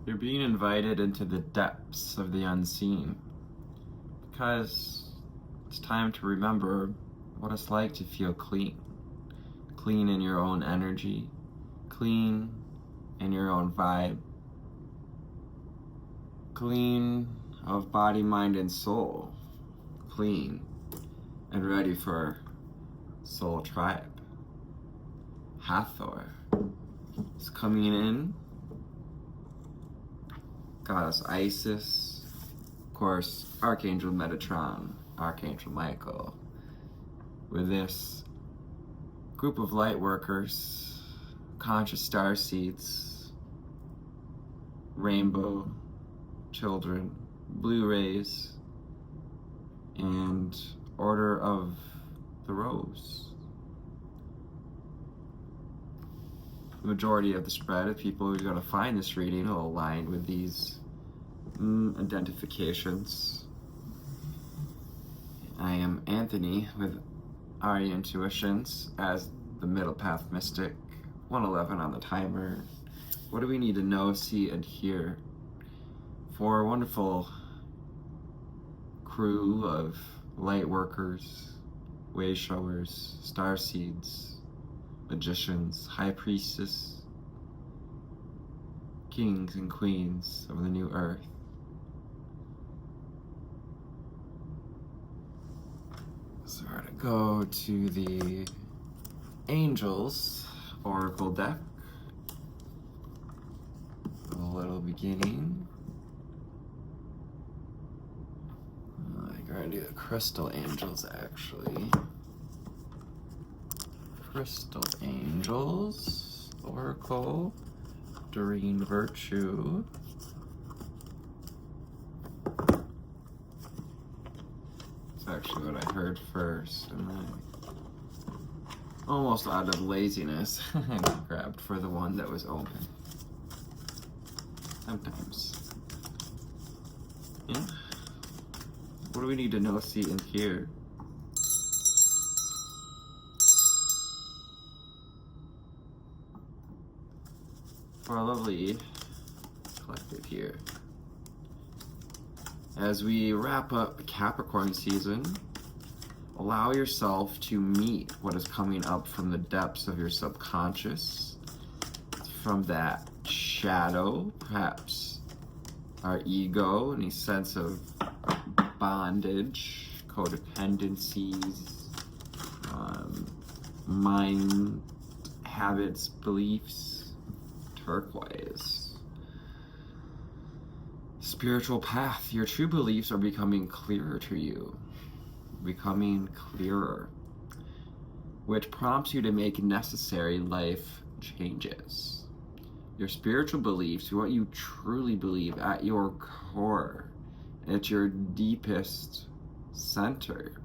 You're being invited into the depths of the unseen because it's time to remember what it's like to feel clean. Clean in your own energy, clean in your own vibe, clean of body, mind, and soul, clean and ready for Soul Tribe. Hathor is coming in. Goddess Isis, of course, Archangel Metatron, Archangel Michael, with this group of light workers, conscious star seeds, rainbow children, blue rays, and Order of the Rose. The majority of the spread of people who are going to find this reading will align with these identifications. I am Anthony with Aerie Intuitions as the Middle Path Mystic, 111 on the timer. What do we need to know, see, and hear for a wonderful crew of light workers, way showers, star seeds, magicians, high priestess, kings and queens of the new earth. So we're gonna go to the Angels Oracle deck. A little beginning. I'm gonna do the Crystal Angels actually. Crystal Angels, Oracle, Doreen Virtue. It's actually what I heard first, and then almost out of laziness, I grabbed for the one that was open. Sometimes. Yeah. What do we need to know, see, and hear? For a lovely collective here. As we wrap up Capricorn season, allow yourself to meet what is coming up from the depths of your subconscious, from that shadow, perhaps our ego, any sense of bondage, codependencies, mind, habits, beliefs. Turquoise. Spiritual path. Your true beliefs are becoming clearer to you. Becoming clearer. Which prompts you to make necessary life changes. Your spiritual beliefs, what you truly believe at your core, at your deepest center,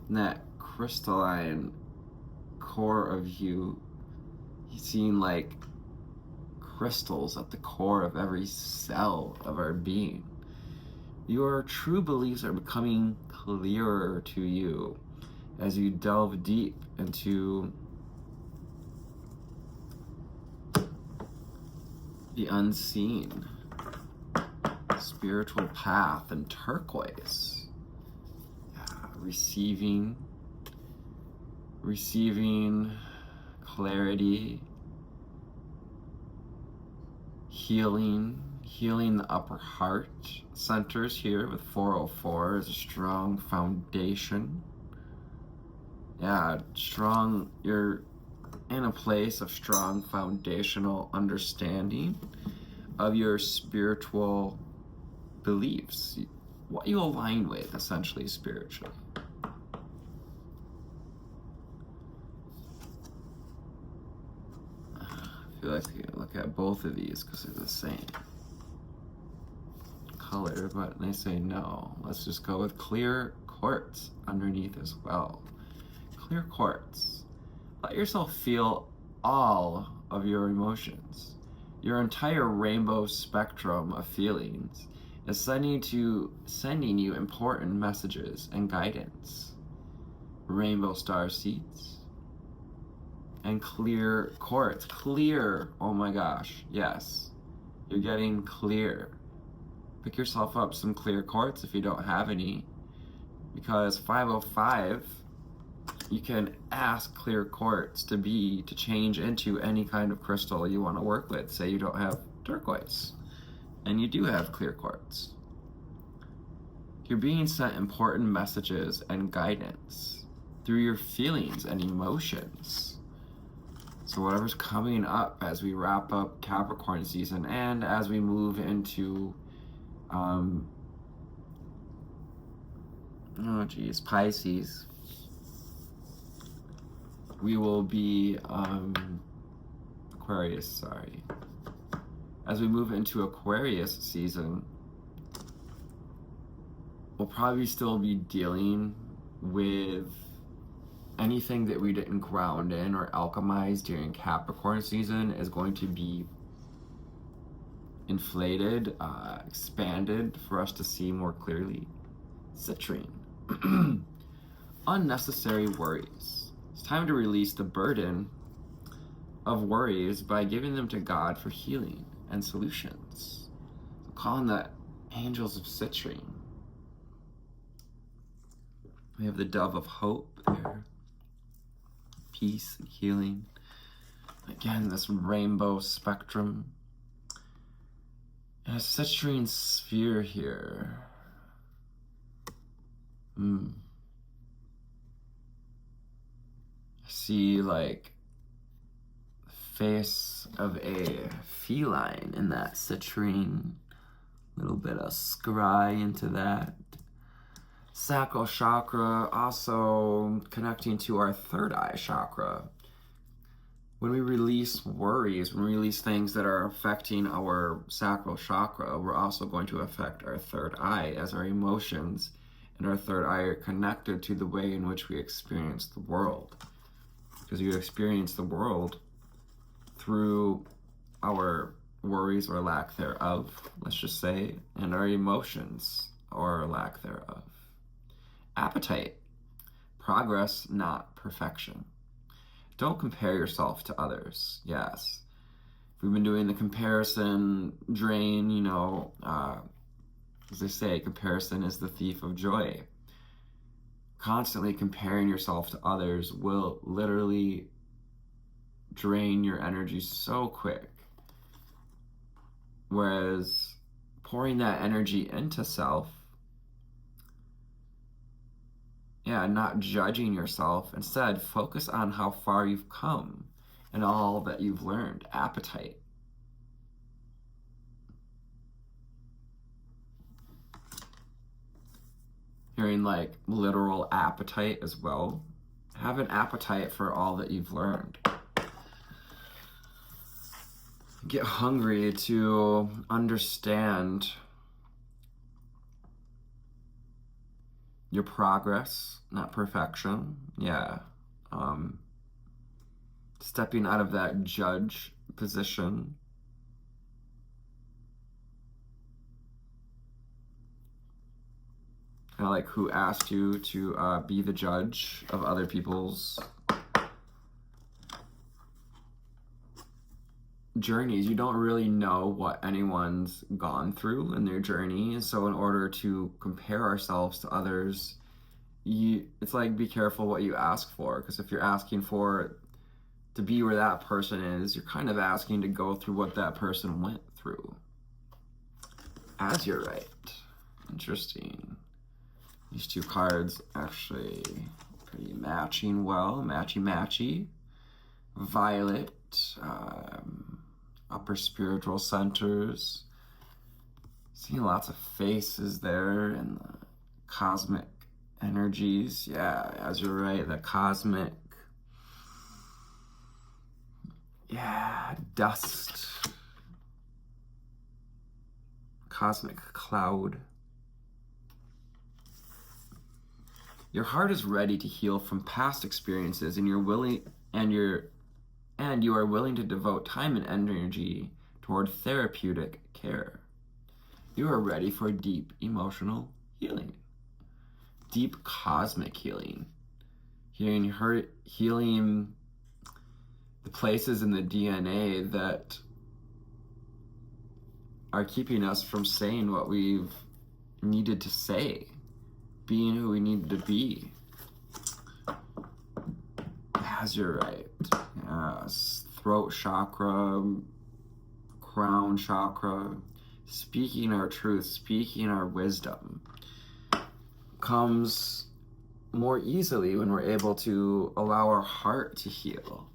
in that crystalline core of you, seeing like crystals at the core of every cell of our being. Your true beliefs are becoming clearer to you as you delve deep into the unseen, spiritual path, and turquoise. Receiving clarity, healing the upper heart centers here with 404 is a strong foundation. Yeah, strong, you're in a place of strong foundational understanding of your spiritual beliefs, what you align with essentially spiritually. I feel like I can look at both of these because they're the same color, but they say no. Let's just go with clear quartz underneath as well. Clear quartz. Let yourself feel all of your emotions. Your entire rainbow spectrum of feelings is sending you important messages and guidance. Rainbow star seeds. And clear quartz. Clear, oh my gosh, yes. You're getting clear. Pick yourself up some clear quartz if you don't have any, because 505, you can ask clear quartz to change into any kind of crystal you want to work with. Say you don't have turquoise and you do have clear quartz. You're being sent important messages and guidance through your feelings and emotions. So whatever's coming up as we wrap up Capricorn season and as we move into Pisces, we will be Aquarius, sorry. As we move into Aquarius season, we'll probably still be dealing with anything that we didn't ground in or alchemize during Capricorn season is going to be inflated, expanded for us to see more clearly. Citrine. Unnecessary worries. It's time to release the burden of worries by giving them to God for healing and solutions. I'm calling that angels of citrine. We have the dove of hope there. Peace and healing. Again, this rainbow spectrum. And a citrine sphere here. I see like the face of a feline in that citrine. A little bit of scry into that. Sacral chakra, also connecting to our third eye chakra. When we release worries, when we release things that are affecting our sacral chakra, we're also going to affect our third eye, as our emotions and our third eye are connected to the way in which we experience the world. Because you experience the world through our worries or lack thereof, let's just say, and our emotions or lack thereof. Appetite. Progress, not perfection. Don't compare yourself to others. Yes. We've been doing the comparison drain, as they say, comparison is the thief of joy. Constantly comparing yourself to others will literally drain your energy so quick. Whereas pouring that energy into self, not judging yourself. Instead, focus on how far you've come and all that you've learned. Appetite. Hearing like literal appetite as well. Have an appetite for all that you've learned. Get hungry to understand your progress, not perfection. Stepping out of that judge position. Kind of like, who asked you to be the judge of other people's journeys? You don't really know what anyone's gone through in their journey, so in order to compare ourselves to others, it's like, be careful what you ask for, because if you're asking for to be where that person is, you're kind of asking to go through what that person went through. As you're right. Interesting. These two cards actually pretty matching well, matchy. Violet, upper spiritual centers. Seeing lots of faces there and the cosmic energies. Yeah, as you're right, the cosmic, dust. Cosmic cloud. Your heart is ready to heal from past experiences, and you are willing to devote time and energy toward therapeutic care. You are ready for deep emotional healing, deep cosmic healing, healing the places in the DNA that are keeping us from saying what we've needed to say, being who we needed to be. As you're right. Yes. Throat chakra, crown chakra, speaking our truth, speaking our wisdom comes more easily when we're able to allow our heart to heal.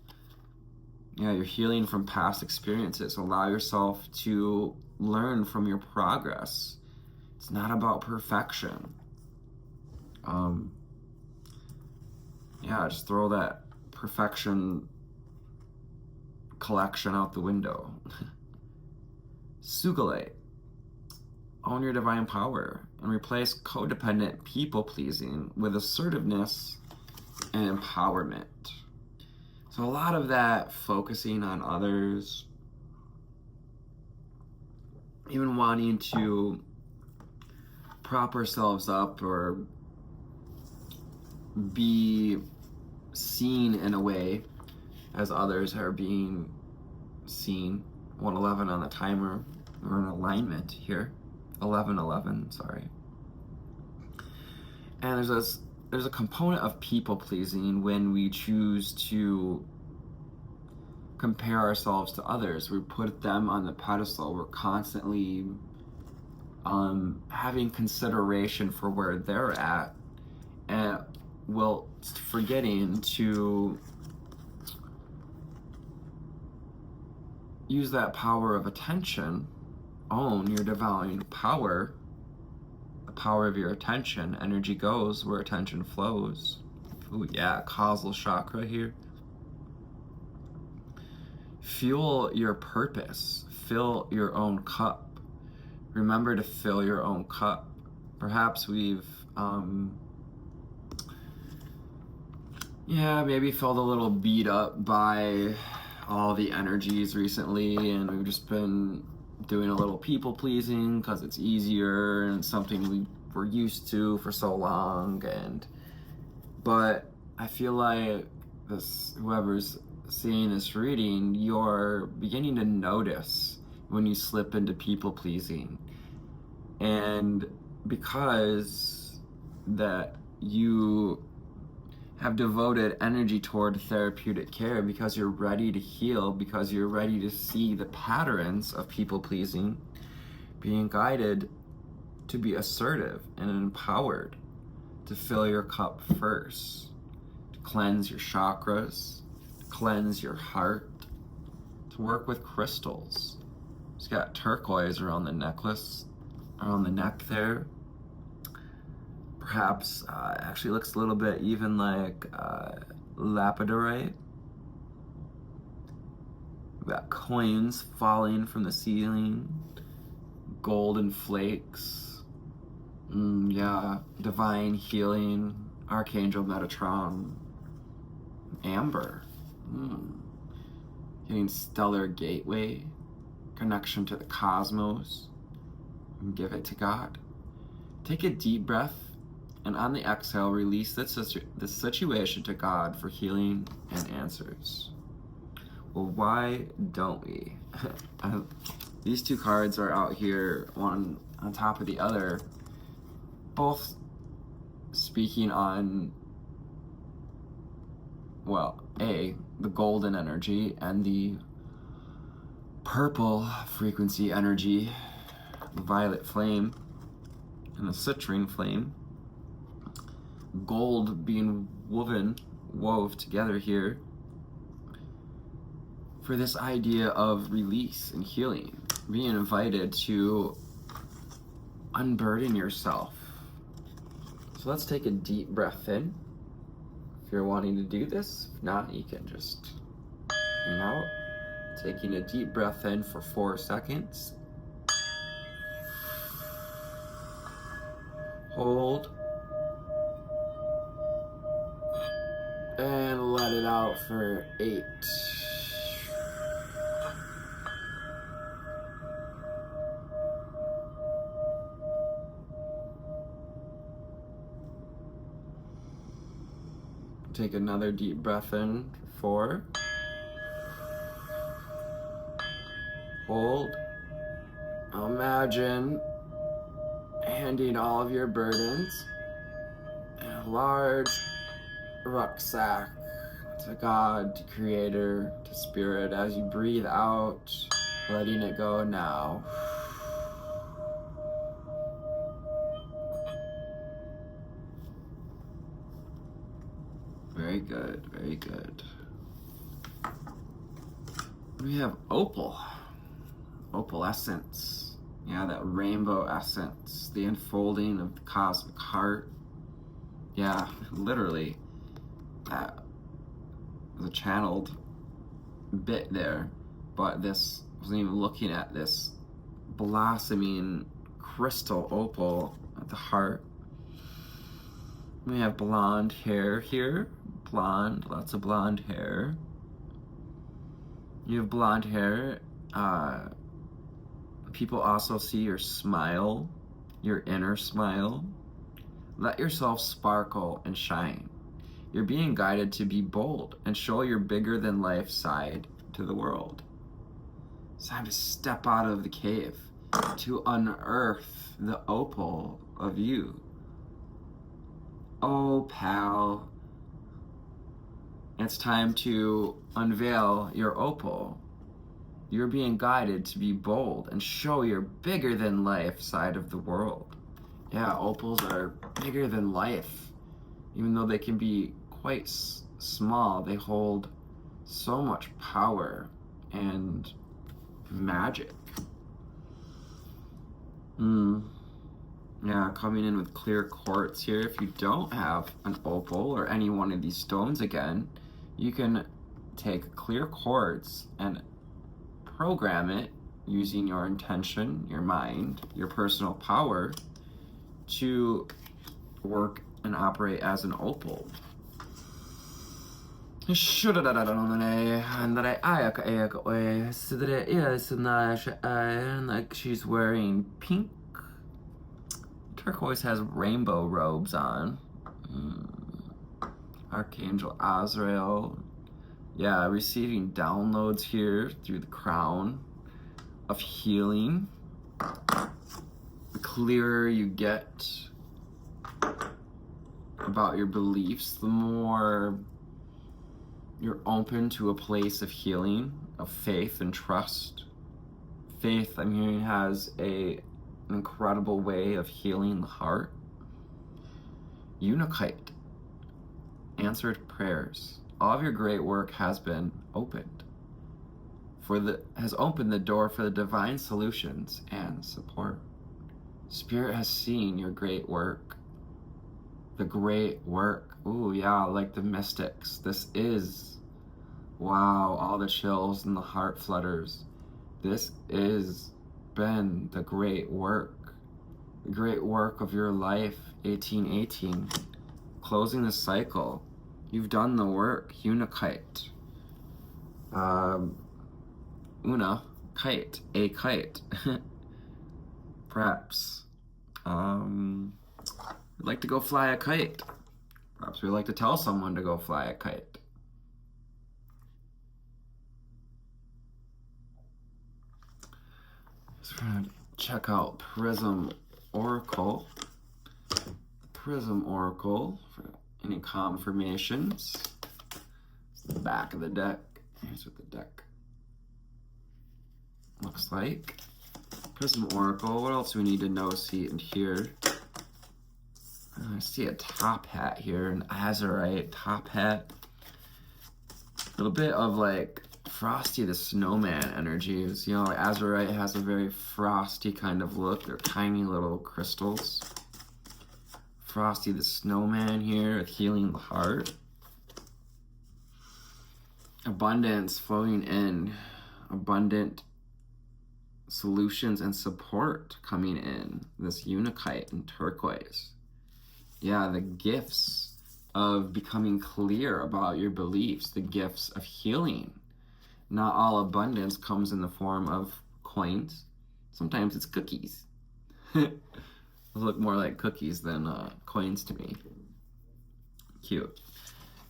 Yeah, you're healing from past experiences. Allow yourself to learn from your progress. It's not about perfection. Just throw that perfection collection out the window. Sugale. Own your divine power and replace codependent people-pleasing with assertiveness and empowerment. So a lot of that focusing on others, even wanting to prop ourselves up or be seen in a way as others are being seen. 111 on the timer. We're in alignment here. 11:11, sorry. And there's a component of people pleasing when we choose to compare ourselves to others. We put them on the pedestal. We're constantly having consideration for where they're at, and forgetting to use that power of attention. Own your divine power, the power of your attention. Energy goes where attention flows. Ooh, yeah, causal chakra here. Fuel your purpose. Fill your own cup. Remember to fill your own cup. Perhaps we've, maybe felt a little beat up by all the energies recently, and we've just been doing a little people pleasing because it's easier and something we were used to for so long. But I feel like whoever's seeing this reading, you're beginning to notice when you slip into people pleasing, and because that you have devoted energy toward therapeutic care, because you're ready to heal, because you're ready to see the patterns of people pleasing, being guided to be assertive and empowered, to fill your cup first, to cleanse your chakras, to cleanse your heart, to work with crystals. It's got turquoise around the necklace, around the neck there. Perhaps actually looks a little bit even like lapidolite. We've got coins falling from the ceiling, golden flakes. Divine healing, Archangel Metatron, amber. Getting stellar gateway, connection to the cosmos. And give it to God. Take a deep breath, and on the exhale, release the situation to God for healing and answers. Well, why don't we? These two cards are out here, one on top of the other, both speaking on, the golden energy and the purple frequency energy, the violet flame and the citrine flame. Gold being wove together here for this idea of release and healing, being invited to unburden yourself. So let's take a deep breath in. If you're wanting to do this, if not, you can just hang out. Taking a deep breath in for 4 seconds. Hold. And let it out for 8. Take another deep breath in for 4. Hold. Imagine handing all of your burdens in a large rucksack to God, to Creator, to Spirit, as you breathe out, letting it go now. Very good, very good. We have opal essence. Yeah, that rainbow essence, the unfolding of the cosmic heart. Yeah, literally, that was a channeled bit there, but this wasn't even looking at this blossoming crystal opal at the heart. We have blonde hair here, blonde, lots of blonde hair. You have blonde hair. People also see your smile, your inner smile. Let yourself sparkle and shine. You're being guided to be bold and show your bigger than life side to the world. It's time to step out of the cave, to unearth the opal of you. Oh, pal. It's time to unveil your opal. You're being guided to be bold and show your bigger than life side of the world. Yeah, opals are bigger than life. Even though they can be quite small, they hold so much power and magic. Yeah, coming in with clear quartz here. If you don't have an opal or any one of these stones again, you can take clear quartz and program it using your intention, your mind, your personal power to work and operate as an opal. Like she's wearing pink. Turquoise has rainbow robes on. Archangel Azrael. Yeah, receiving downloads here through the crown of healing. The clearer you get about your beliefs, the more you're open to a place of healing, of faith and trust. Faith, I'm hearing, has an incredible way of healing the heart. Unikite, answered prayers. All of your great work has been opened. Has opened the door for the divine solutions and support. Spirit has seen your great work. The great work. Ooh, yeah, like the mystics. This is, wow, all the chills and the heart flutters. This is been the great work. The great work of your life, 1818. Closing the cycle. You've done the work. Unikite. Una, kite, a kite. Perhaps. We'd like to go fly a kite. Perhaps we'd like to tell someone to go fly a kite. So we're gonna check out Prism Oracle. Prism Oracle for any confirmations. It's the back of the deck. Here's what the deck looks like. Prism Oracle. What else do we need to know, see, and hear? I see a top hat here, an azurite top hat. A little bit of like Frosty the Snowman energies. You know, azurite has a very frosty kind of look. They're tiny little crystals. Frosty the Snowman here with healing the heart. Abundance flowing in. Abundant solutions and support coming in. This unikite and turquoise. Yeah, the gifts of becoming clear about your beliefs. The gifts of healing. Not all abundance comes in the form of coins. Sometimes it's cookies. Those look more like cookies than coins to me. Cute.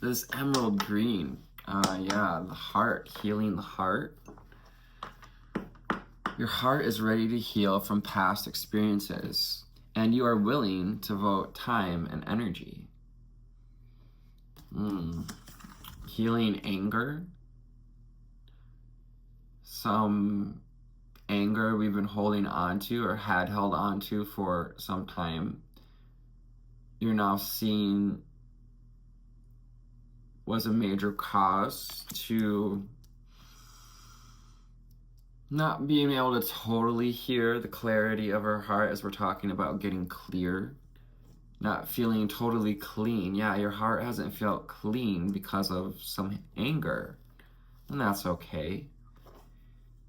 This emerald green. Yeah, the heart. Healing the heart. Your heart is ready to heal from past experiences, and you are willing to devote time and energy. Healing anger. Some anger we've been holding on to or had held on to for some time. You're now seeing was a major cause to not being able to totally hear the clarity of her heart, as we're talking about getting clear, not feeling totally clean. Yeah, your heart hasn't felt clean because of some anger, and that's okay.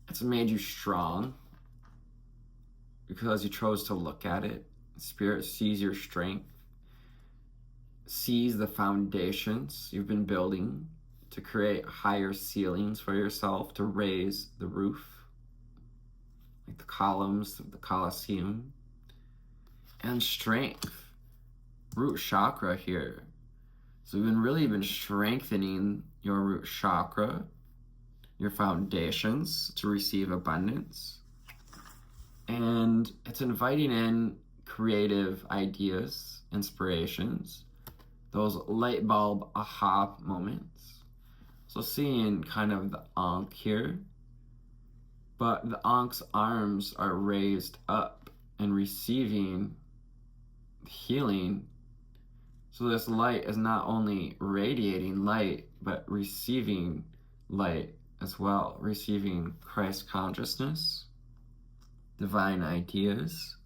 It's made you strong because you chose to look at it. Spirit sees your strength, sees the foundations you've been building to create higher ceilings for yourself, to raise the roof, like the columns of the Colosseum. And strength, root chakra here. So we've really been strengthening your root chakra, your foundations, to receive abundance. And it's inviting in creative ideas, inspirations, those light bulb aha moments. So seeing kind of the Ankh here, but the Ankh's arms are raised up and receiving healing. So this light is not only radiating light, but receiving light as well, receiving Christ consciousness, divine ideas,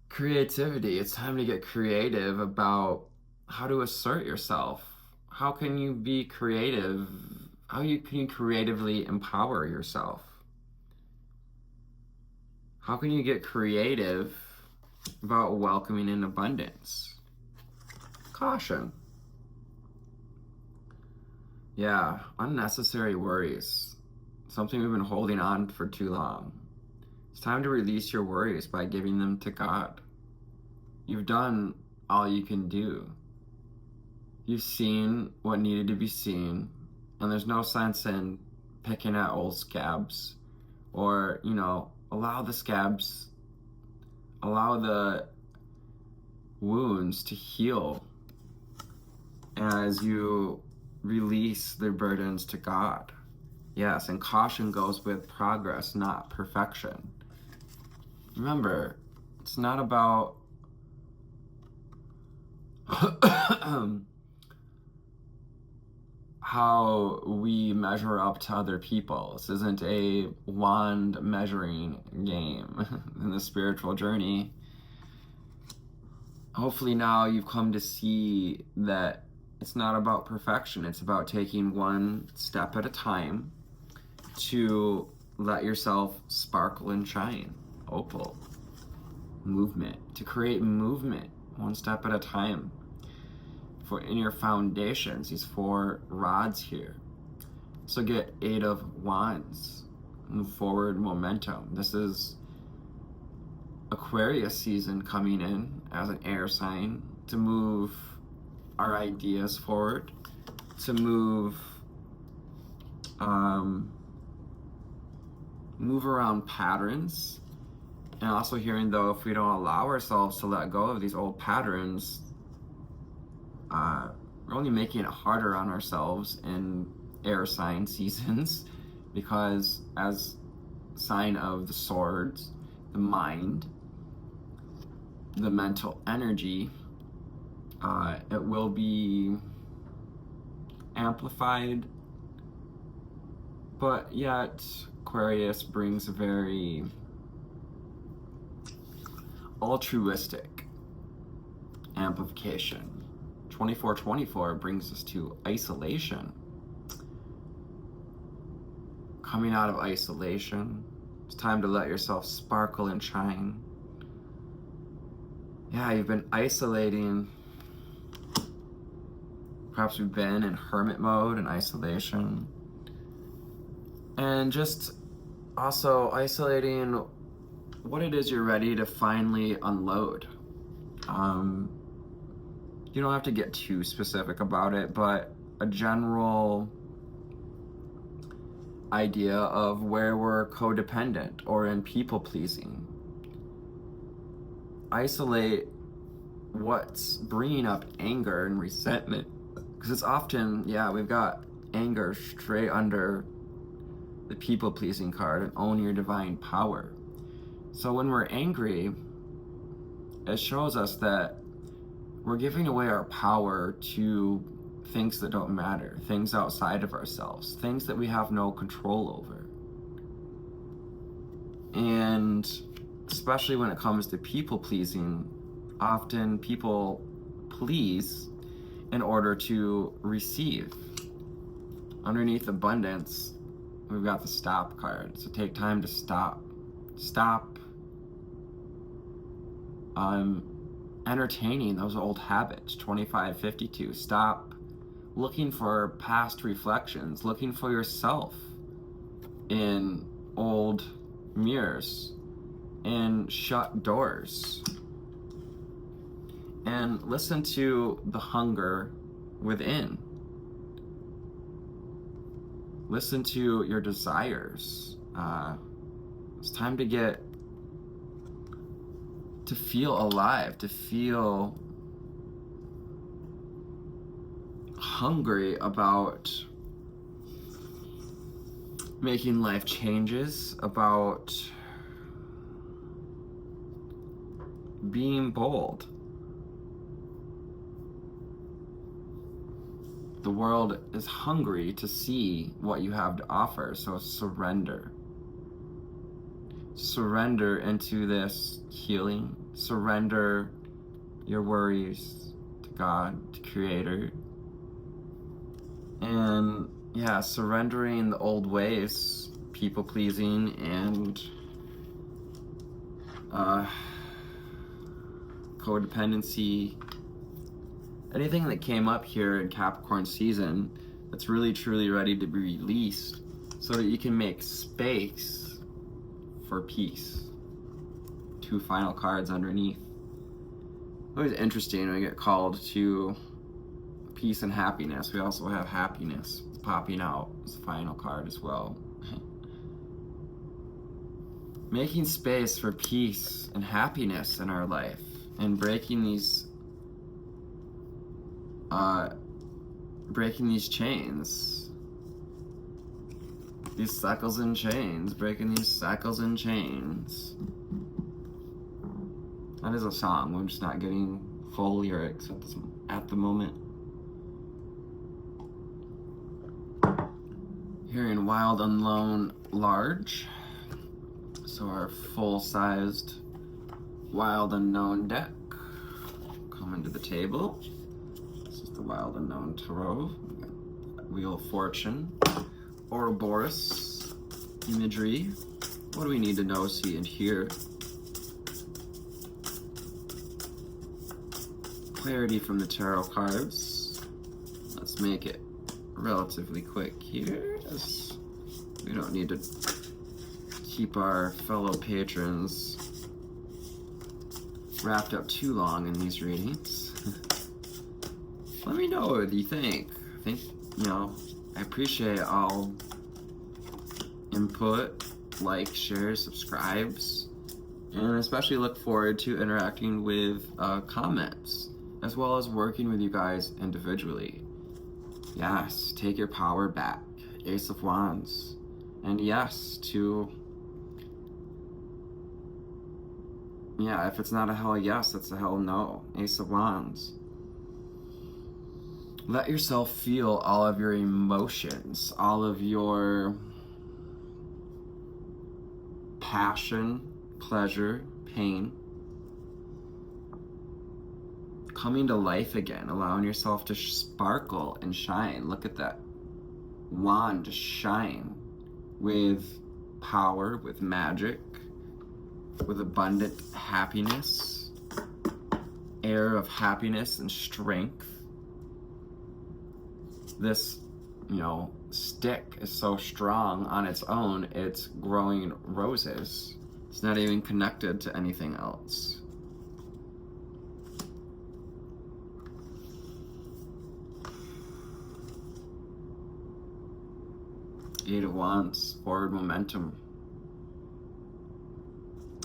creativity. It's time to get creative about how to assert yourself. How can you be creative? Can you creatively empower yourself? How can you get creative about welcoming in abundance? Caution. Yeah, unnecessary worries. Something we've been holding on for too long. It's time to release your worries by giving them to God. You've done all you can do. You've seen what needed to be seen, and there's no sense in picking at old scabs or, allow the scabs, allow the wounds to heal as you release their burdens to God. Yes, and caution goes with progress, not perfection. Remember, it's not about how we measure up to other people. This isn't a wand measuring game in the spiritual journey. Hopefully now you've come to see that it's not about perfection. It's about taking one step at a time to let yourself sparkle and shine. Opal. Movement. To create movement one step at a time. For in your foundations, these 4 rods here. So get 8 of Wands. Move forward momentum. This is Aquarius season coming in as an air sign to move our ideas forward, to move around patterns. And also hearing, though, if we don't allow ourselves to let go of these old patterns, we're only making it harder on ourselves in air sign seasons, because as sign of the swords, the mind, the mental energy, it will be amplified, but yet Aquarius brings a very altruistic amplification. 2424 brings us to isolation. Coming out of isolation, it's time to let yourself sparkle and shine. Yeah, you've been isolating. Perhaps we've been in hermit mode and isolation. And just also isolating what it is you're ready to finally unload. You don't have to get too specific about it, but a general idea of where we're codependent or in people pleasing. Isolate what's bringing up anger and resentment, because it's often, we've got anger straight under the people pleasing card and own your divine power. So when we're angry, it shows us that we're giving away our power to things that don't matter, things outside of ourselves, things that we have no control over. And especially when it comes to people pleasing, often people please in order to receive. Underneath abundance, we've got the stop card. So take time to stop. Stop entertaining those old habits. 2552. Stop looking for past reflections, looking for yourself in old mirrors and shut doors. And listen to the hunger within. Listen to your desires. It's time to feel alive, to feel hungry about making life changes, about being bold. The world is hungry to see what you have to offer, so surrender. Surrender into this healing. Surrender your worries to God, to Creator. And surrendering the old ways, people pleasing and codependency, anything that came up here in Capricorn season that's really truly ready to be released so that you can make space for peace. 2 final cards underneath. Always interesting when we get called to peace and happiness. We also have happiness popping out as the final card as well. Making space for peace and happiness in our life and breaking these chains, these cycles and chains, breaking these cycles and chains. That is a song. I'm just not getting full lyrics at the moment. Hearing Wild and Lone Large. So our full-sized Wild Unknown deck coming to the table. This is the Wild Unknown Tarot. Wheel of Fortune. Ouroboros imagery. What do we need to know, see, and hear? Clarity from the tarot cards. Let's make it relatively quick here, as we don't need to keep our fellow patrons wrapped up too long in these readings. Let me know what you think. I appreciate all input, like, share, subscribes, and especially look forward to interacting with comments, as well as working with you guys individually. Yes, take your power back. Ace of Wands. And yes, if it's not a hell yes, it's a hell no. Ace of Wands. Let yourself feel all of your emotions, all of your passion, pleasure, pain, coming to life again, allowing yourself to sparkle and shine. Look at that wand to shine with power, with magic, with abundant happiness, air of happiness and strength. This, stick is so strong on its own, it's growing roses. It's not even connected to anything else. Eight of Wands, forward momentum.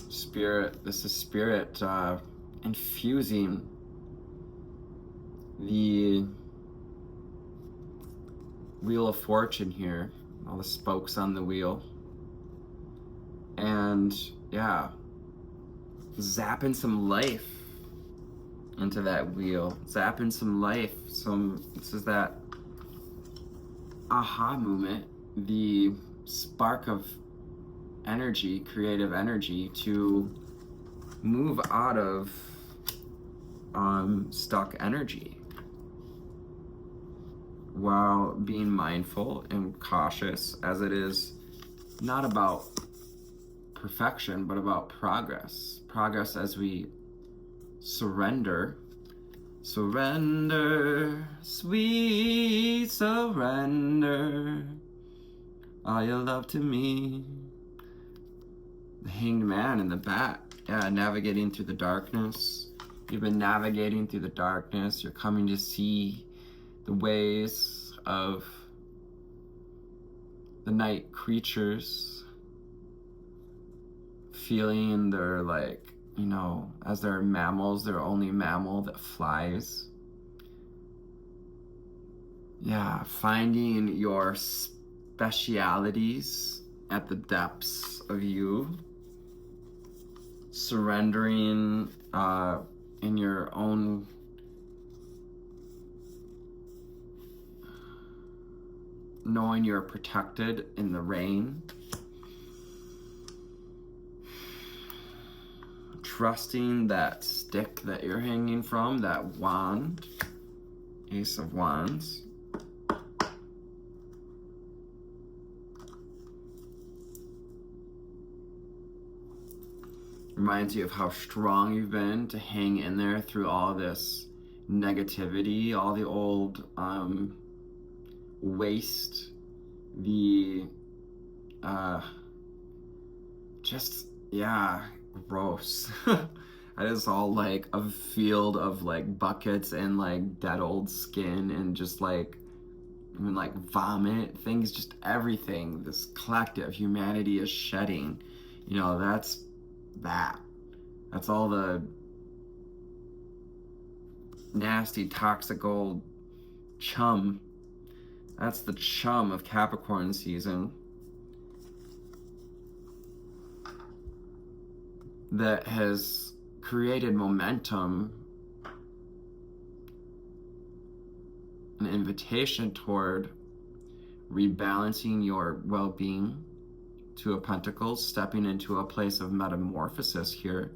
Spirit, this is Spirit infusing the Wheel of Fortune here, all the spokes on the wheel. And yeah, zapping some life into that wheel, zapping some life. This is that aha moment, the spark of energy, creative energy, to move out of stuck energy while being mindful and cautious, as it is not about perfection but about progress as we surrender, sweet surrender, all your love to me. The Hanged Man in the back, yeah, navigating through the darkness. You've been navigating through the darkness. You're coming to see the ways of the night creatures, feeling they're like, you know, as they're mammals, they're only mammal that flies. Yeah, finding your specialities at the depths of you, surrendering in your own knowing you're protected in the rain, trusting that stick that you're hanging from, that wand, Ace of Wands. Reminds you of how strong you've been to hang in there through all this negativity, all the old waste, the just, yeah, gross. It is all like a field of like buckets and like dead old skin and just like, I mean, like vomit, things, just everything this collective humanity is shedding. You know, that's all the nasty, toxic old chum. That's the chum of Capricorn season that has created momentum, an invitation toward rebalancing your well-being. Two of Pentacles, stepping into a place of metamorphosis here,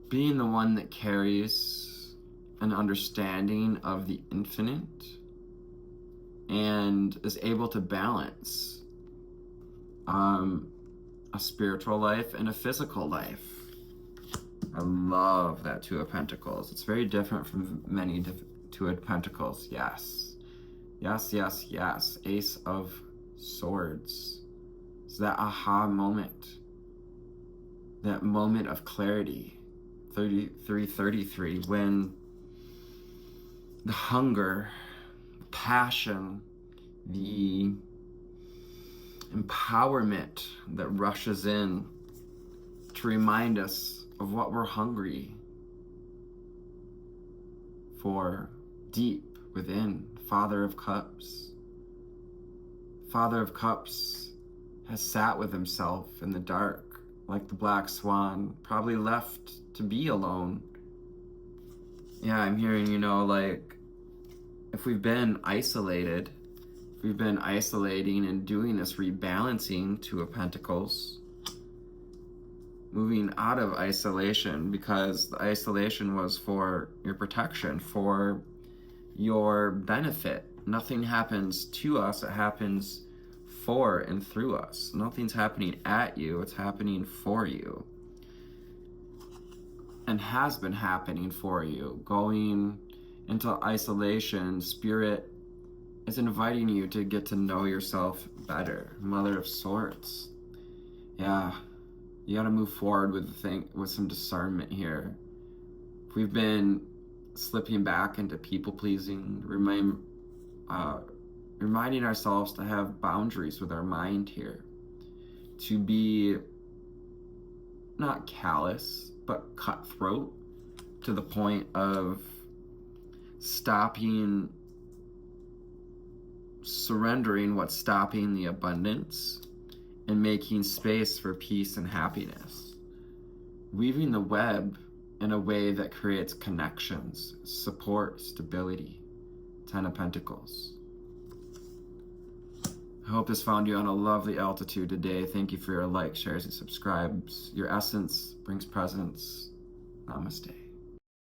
being the one that carries an understanding of the infinite and is able to balance a spiritual life and a physical life. I love that Two of Pentacles. It's very different from many Two of Pentacles. Yes, yes, yes, yes. Ace of Swords. It's that aha moment, that moment of clarity. 33, when the hunger, the passion, the empowerment that rushes in to remind us of what we're hungry for deep within. Father of Cups. Father of Cups has sat with himself in the dark like the black swan, probably left to be alone. Yeah, I'm hearing, you know, like, if we've been isolated, if we've been isolating and doing this rebalancing, Two of Pentacles, moving out of isolation, because the isolation was for your protection, for your benefit. Nothing happens to us, it happens for and through us. Nothing's happening at you, it's happening for you. And has been happening for you. Going into isolation, Spirit is inviting you to get to know yourself better. Mother of Swords. Yeah, you gotta move forward with some discernment here. If we've been slipping back into people pleasing, reminding ourselves to have boundaries with our mind here, to be not callous, but cutthroat to the point of surrendering what's stopping the abundance and making space for peace and happiness. Weaving the web in a way that creates connections, support, stability. 10 of Pentacles. I hope this found you on a lovely altitude today. Thank you for your likes, shares, and subscribes. Your essence brings presence. Namaste.